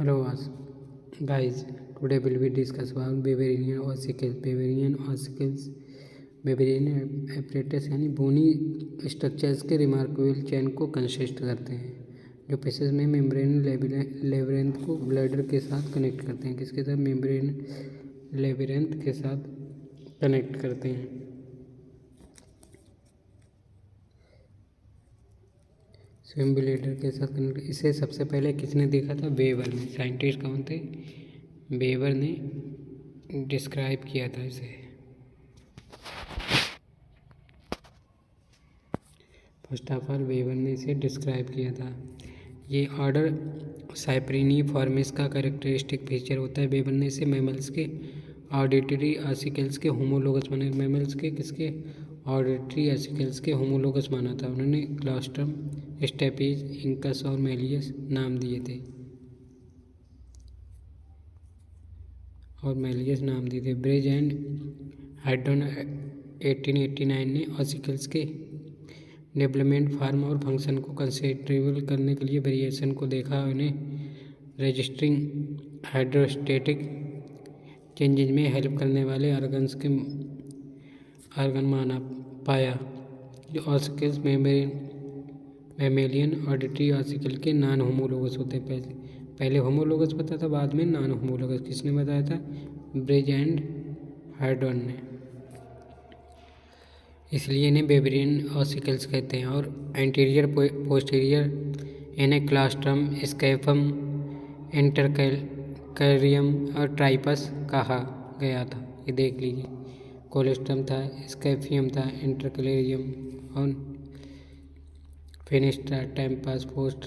Hello guys, today will be discuss about Bavarian ossicles. Bavarian apparatus यानी बोनी structures के remarkable chain को consist करते हैं जो पेशेज में मेम्ब्रेन लेबिरिंथ को ब्लैडर के साथ कनेक्ट करते हैं। किसके साथ? मेम्ब्रेन लेबिरिंथ के साथ कनेक्ट करते हैं। स्विम ब्लैडर के साथ कनेक्ट। इसे सबसे पहले किसने देखा था? वेबर ने। साइंटिस्ट कौन थे? वेबर ने डिस्क्राइब किया था इसे। फर्स्ट ऑफ ऑल वेबर ने इसे डिस्क्राइब किया था। ये ऑर्डर साइप्रिनी फॉर्मिस का कैरेक्टरिस्टिक फीचर होता है। वेबर ने इसे मैमल्स के ऑडिटरी ऑसिकल्स के होमोलोगस माना। मैमल्स के किसके? ऑडिटरी ऑसिकल्स के होमोलोगस माना था। उन्होंने क्लास्ट्रम, स्टेपीज, इंकस और मेलियस नाम दिए थे ब्रेज एंड हाइड्रन 1889 ने ऑसिकल्स के डेवलपमेंट, फॉर्म और फंक्शन को कंसिडरेबल करने के लिए वेरिएशन को देखा। उन्हें रजिस्टरिंग हाइड्रोस्टेटिक चेंजेज में हेल्प करने वाले ऑर्गन माना पाया जो ऑसिकल्स मैमेलियन ऑडिटरी ऑसिकल के नॉन होमोलोगस होते हैं। पहले होमोलोगस पता था, बाद में नॉन होमोलोगस। किसने बताया था? ब्रेज एंड हाइड्रन ने। इसलिए इन्हें बेवरियन ऑसिकल्स कहते हैं। और एंटीरियर पोस्टीरियर इन्हें क्लास्ट्रम, स्कैफम, इंटरकैलियम और ट्राइपस कहा गया था। ये देख लीजिए, कोलेस्ट्रम था, स्कैफियम था, इंटरकैलियम और फिनिस्ट्रा, टेम्पस, पोस्ट,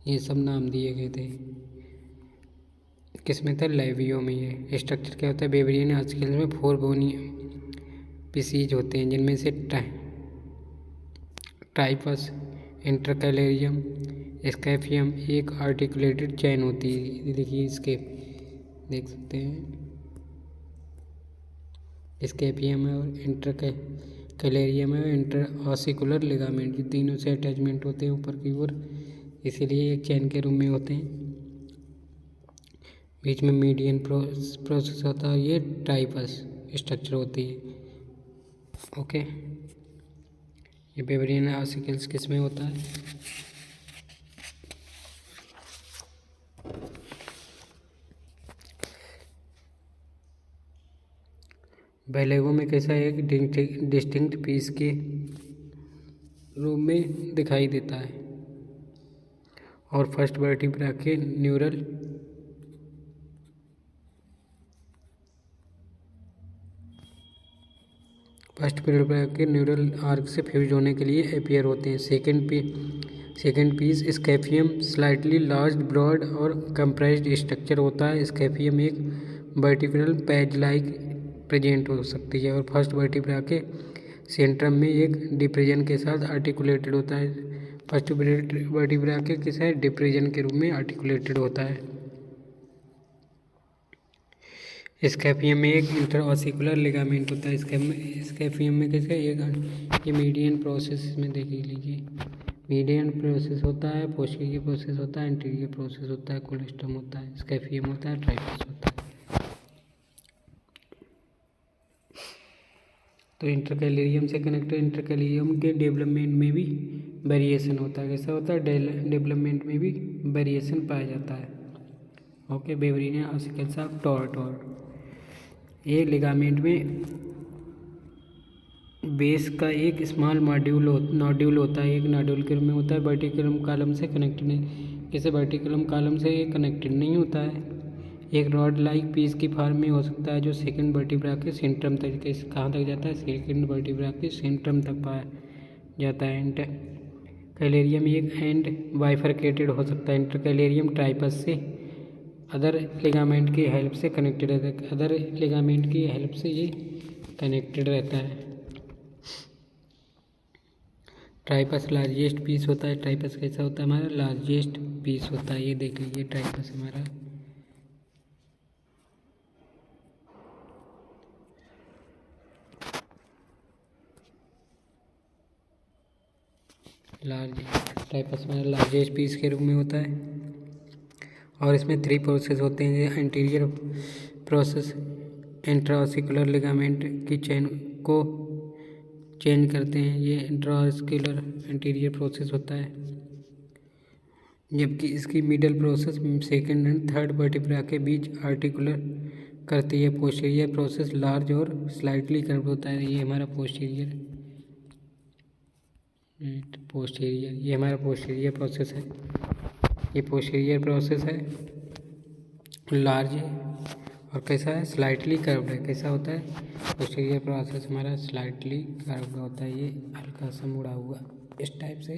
ये सब नाम दिए गए थे। किसमें था? लेवियो में। ये स्ट्रक्चर क्या होता है? बेवरियन ऑसिकल्स में 4 बोनी पीसीज होते हैं जिनमें से ट्राइपस, इंटरकैलेरियम, स्कैफियम एक आर्टिकुलेटेड चैन होती है। देखिए इसके देख सकते हैं, स्कैफियम है और इंटरकैलेरियम है, इंटर ऑसिकुलर लिगामेंट, ये तीनों से अटैचमेंट होते हैं ऊपर की ओर, इसीलिए एक चैन के रूप में होते हैं। बीच में मीडियन प्रोसेस होता है, ये ट्राइपस स्ट्रक्चर होती है। ओके, ये बेवरियन ऑसिकल्स किस में होता है? बैलेगो में कैसा एक डिस्टिंक्ट पीस के रूप में दिखाई देता है। और फर्स्ट वर्टिब्रा के न्यूरल आर्क से फ्यूज होने के लिए अपीयर होते हैं। Second piece scaphium slightly large, broad और कंप्रेस्ड स्ट्रक्चर होता है। स्कैफियम एक वर्टिब्रल पैच लाइक प्रेजेंट हो सकती है। और फर्स्ट वर्टिब्रा के सेंट्रम में एक डिप्रेजन के साथ आर्टिकुलेटेड होता है। फर्स्ट वर्टिब्रा के किस है? डिप्रेजन के रूप में आर्टिकुलेटेड होता है। स्कैफियम में एक इंटरऑसिकुलर लिगामेंट होता है। स्कैफियम में कैसे एक ये मीडियन प्रोसेस में देख लीजिए, मीडियन प्रोसेस होता है, पोस्टीरियर प्रोसेस होता है, एंटीरियर प्रोसेस होता है, कोलेस्ट्रम होता है, स्कैफियम होता है, ट्राइपस होता है। तो इंटरकैलेरियम से कनेक्टेड इंटरकैलेरियम के डेवलपमेंट में भी वेरिएशन होता है। कैसा होता है? डेवलपमेंट में भी वेरिएशन पाया जाता है। ओके, बेवरियन ऑसिकल्स ऑफ टॉर ये लिगामेंट में बेस का एक स्मॉल नोड्यूल होता है, एक नोड्यूल के रूप में होता है। वर्टिकुलम कॉलम से कनेक्टेड नहीं, किसी वर्टिकुलम कॉलम से कनेक्टेड नहीं होता है। एक रॉड लाइक पीस की फॉर्म में हो सकता है जो सेकंड वर्टिब्रा के सेंट्रम तक, कहाँ तक जाता है? सेकंड वर्टिब्रा के सेंट्रम तक पाया जाता है। इंटरकैलेरियम एक एंड बाइफरकेटेड हो सकता है। इंटरकैलेरियम ट्राइपस से अदर लिगामेंट की हेल्प से कनेक्टेड रहता है। अदर लिगामेंट की हेल्प से ये कनेक्टेड रहता है। ट्राइपस लार्जेस्ट पीस होता है। ट्राइपस कैसा होता है? हमारा लार्जेस्ट पीस होता है। ये देख लीजिए, ट्राइपस हमारा लार्जेस्ट पीस के रूप में होता है। और इसमें 3 प्रोसेस होते हैं। ये एंटीरियर प्रोसेस इंट्राऑस्कुलर लिगामेंट की चेन को चेंज करते हैं, ये इंट्राऑस्कुलर एंटीरियर प्रोसेस होता है। जबकि इसकी middle process second and third vertebra के बीच आर्टिकुलर करती है। पोस्टीरियर प्रोसेस लार्ज और स्लाइटली कर्व होता है। ये हमारा पोस्टीरियर ये हमारा पोस्टीरियर प्रोसेस है। ये पोस्टीरियर प्रोसेस है, लार्ज है और कैसा है, स्लाइटली कर्व्ड है। कैसा होता है पोस्टीरियर प्रोसेस हमारा, स्लाइटली कर्व्ड होता है। ये हल्का सा मुड़ा हुआ इस टाइप से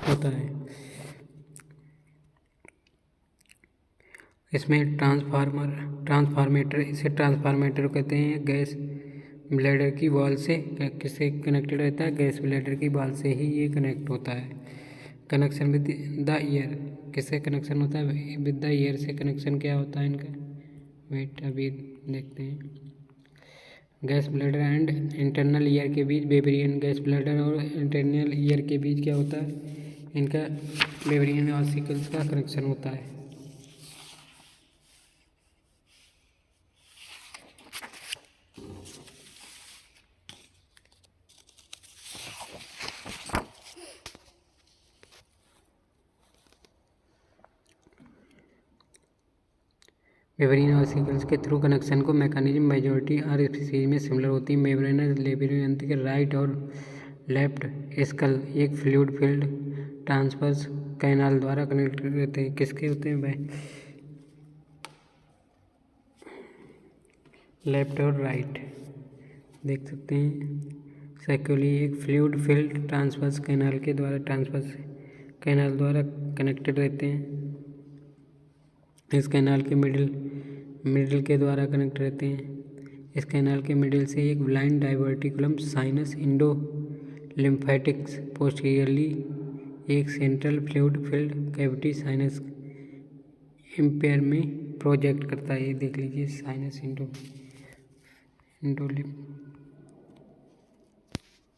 होता है। इसमें ट्रांसफार्मेटर, इसे ट्रांसफार्मेटर कहते हैं। गैस ब्लैडर की वॉल से किससे कनेक्टेड रहता है, गैस ब्लैडर की वॉल से ही ये कनेक्ट होता है। कनेक्शन विद द ईयर, किससे कनेक्शन होता है, विद द ईयर से कनेक्शन क्या होता है इनका, वेट अभी देखते हैं। Gas bladder and internal ear के बीच बेबरियन, गैस ब्लैडर और इंटरनल ईयर के बीच क्या होता है, इनका बेबरियन ऑसिकल्स का कनेक्शन होता है। मेम्ब्रेन ऑसिकल्स के थ्रू कनेक्शन को मैकेनिज्म मेजॉरिटी आर स्पीसीज में सिमिलर होती है। मेम्ब्रेनस लेबिरिंथ के राइट और लेफ्ट स्कल एक फ्लूइड फील्ड ट्रांसवर्स कैनाल द्वारा कनेक्ट रहते हैं। किसके होते हैं भाई, लेफ्ट और राइट देख सकते हैं। सेक्युली एक फ्लूइड फील्ड ट्रांसवर्स कैनाल द्वारा कनेक्टेड रहते हैं। इस कैनाल के मिडिल के द्वारा कनेक्ट रहते हैं। इस कैनाल के मिडिल से एक blind diverticulum sinus endolymphaticus posteriorly एक central fluid filled cavity sinus impar में प्रोजेक्ट करता है। ये देख लीजिए साइनस इंडो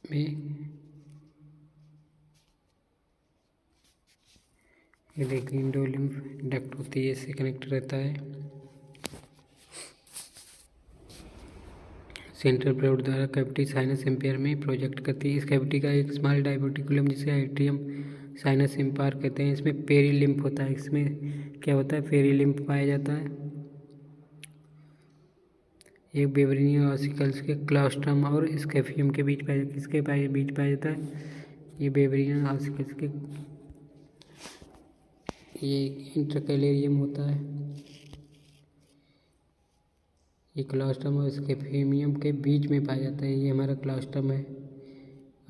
में, ये देखिए इंडोलिम्फ डक्ट होती है, इससे कनेक्ट रहता है। सेंट्रल फ्लूइड द्वारा कैविटी साइनस इम्पेयर में प्रोजेक्ट करती है। इस कैविटी का एक स्मॉल डाइवर्टिकुलम जिसे एट्रियम साइनस इम्पायर कहते हैं, इसमें पेरीलिम्फ होता है। इसमें क्या होता है, पेरीलिम्फ पाया जाता है। एक बेबरियन ऑसिकल्स के क्लास्ट्रम और स्केफियम के बीच किसके बीच पाया जाता है, ये बेबरियन ऑसिकल्स के, ये इंटरकैलेरियम होता है। ये क्लास्ट्रम और स्केफियम के बीच में पाया जाता है। ये हमारा क्लास्ट्रम है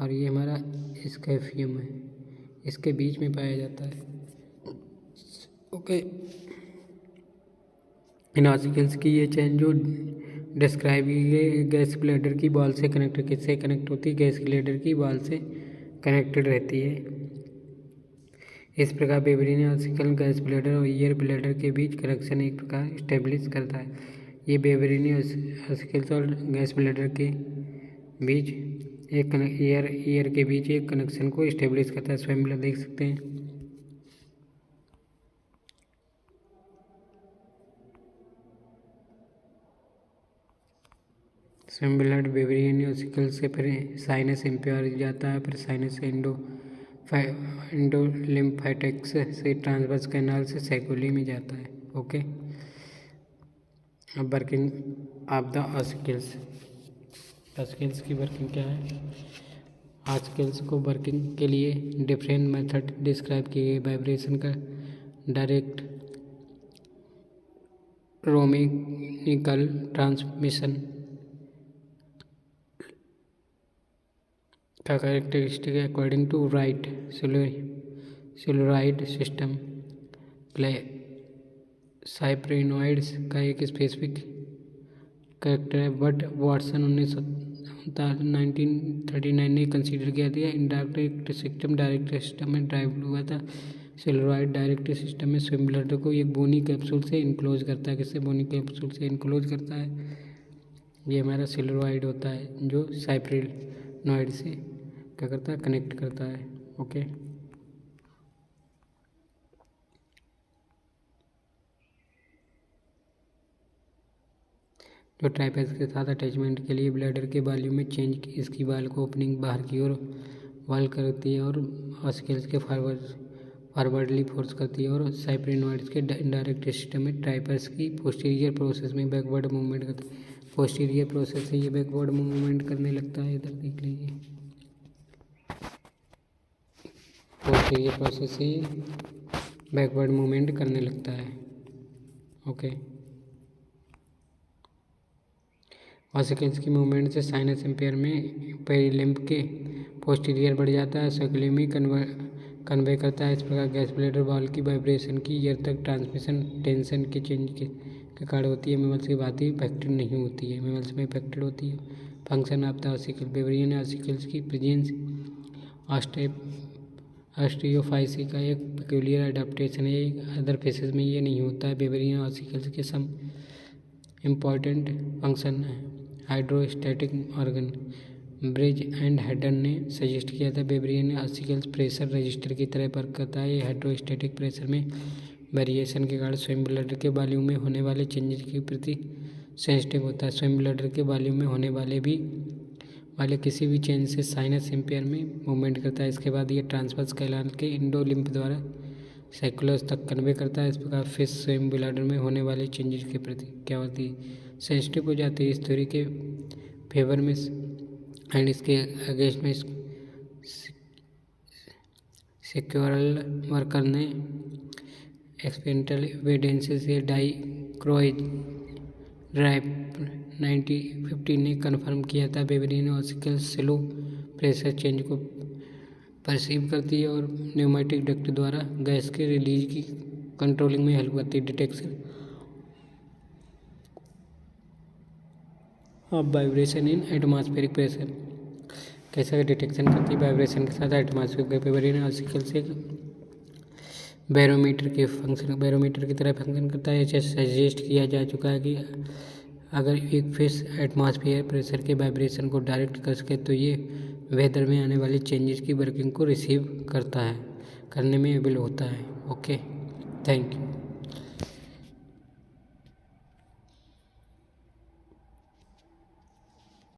और ये हमारा स्केफियम है, इसके बीच में पाया जाता है। ओके, इन ऑसिकल्स की ये चेन जो डिस्क्राइब की गई गैस ब्लैडर की बॉल से कनेक्टेड, किससे कनेक्ट होती है, गैस ब्लैडर की बॉल से कनेक्टेड रहती है। इस प्रकार बेबरियन ऑसिकल गैस ब्लैडर और ईयर ब्लैडर के बीच कनेक्शन एक प्रकार इस्टेब्लिश करता है। ये बेबरियन ऑसिकल्स और गैस ब्लैडर के बीच एक ईयर के बीच एक कनेक्शन को इस्टेब्लिश करता है। स्वयं देख सकते हैं। स्वयं ब्लड बेबरियन ऑसिकल से फिर साइनस इम्पेयर जाता है, फिर साइनस इंडोलिम्फेटिक्स से ट्रांसवर्स कैनाल से सैकुली में जाता है। ओके, अब working of the ossicles. Ossicles की वर्किंग क्या है, ऑसिकल्स को वर्किंग के लिए डिफरेंट मेथड डिस्क्राइब किए गए। वाइब्रेशन का डायरेक्ट रोमेनिकल ट्रांसमिशन का कैरेक्टरिस्टिक है according to Wright celluloid system. Cyprinoids का एक स्पेसिफिक कैरेक्टर है, बट वाटसन 1939 ने कंसीडर किया था इनडायरेक्ट सिस्टम में ड्राइव हुआ था। सेलुलॉइड डायरेक्ट सिस्टम में स्विम ब्लड को एक बोनी कैप्सूल से इनक्लोज करता है। किससे, बोनी कैप्सूल से इनक्लोज करता है। ये हमारा सेलुलॉइड होता है जो साइप्रिनोइड से क्या करता है, कनेक्ट करता है। ओके, जो ट्राइपेस के साथ अटैचमेंट के लिए ब्लैडर के वॉल्यूम में चेंज इसकी वाल को ओपनिंग बाहर की ओर वाल करती है और ऑसिकल्स के फॉरवर्डली फोर्स करती है और साइप्रिनॉइड्स के इनडायरेक्ट सिस्टम में ट्राइपर्स की पोस्टीरियर प्रोसेस में बैकवर्ड मूवमेंट करती है। पोस्टीरियर प्रोसेस से ये बैकवर्ड मूवमेंट करने लगता है। इधर देख लीजिए, पोस्टीरियर प्रोसेस से बैकवर्ड मूवमेंट करने लगता है। ओके, ऑसिकल्स की मूवमेंट से साइनस एम्पेयर में पेरिलिम्ब के पोस्टीरियर बढ़ जाता है, सर्कुलमी कन्वे करता है। इस प्रकार गैस ब्लैडर वॉल की वाइब्रेशन की ईयर तक ट्रांसमिशन टेंशन के चेंज के कारण होती है। मेमल्स की भांति इफेक्टेड नहीं होती है, मेमल्स में इफेक्टेड होती है। Function of the ossicle, Weberian ossicles की प्रेजेंस ऑस्टियोफाइसी का एक पेक्यूलियर एडाप्टेशन है। अदर फिशेज में ये नहीं होता है। बेवरियन ऑसिकल्स के सम इम्पॉर्टेंट फंक्शन है। Hydrostatic organ, Bridge and Haddon ने सजेस्ट किया था बेवरियन ऑसिकल्स प्रेशर रजिस्टर की तरह वर्क करता है। ये हाइड्रोस्टैटिक प्रेशर में वेरिएशन के कारण स्विम ब्लैडर के वॉल्यूम में होने वाले चेंजेस के प्रति सेंसिटिव होता है। स्विम ब्लैडर के वॉल्यूम में होने वाले किसी भी चेंज से साइनस एम्पेयर में मूवमेंट करता है। इसके बाद ये ट्रांसवर्स कैनाल के इंडोलिम्फ द्वारा साइक्लोस तक कन्वे करता है। इस प्रकार फिश स्विम ब्लैडर में होने वाले चेंजेस के प्रति क्या होती है, सेंसिटिव हो जाती है। इस थ्योरी के फेवर में एंड इसके अगेंस्ट में सेक्योरल वर्कर ने एक्सपेरिमेंटल एविडेंसेस से डाइक्रोइज ड्राइव 1915 ने कन्फर्म किया था बेवरियन ऑसिकल्स स्लो प्रेशर चेंज को परसीव करती है और न्यूमेटिक डक्ट द्वारा गैस के रिलीज की कंट्रोलिंग में हेल्प करती है। Detection of vibration in atmospheric pressure, कैसा डिटेक्शन करती है वाइब्रेशन के साथ एटमॉस्फेरिक। बेवरियन ऑसिकल से बैरोमीटर की तरह फंक्शन करता है। ऐसे सजेस्ट किया जा चुका है कि अगर एक फिश एटमॉस्फेयर प्रेशर के वाइब्रेशन को डायरेक्ट कर सके तो ये वेदर में आने वाली चेंजेस की वर्किंग को रिसीव करने में एबल होता है। Okay, thank you.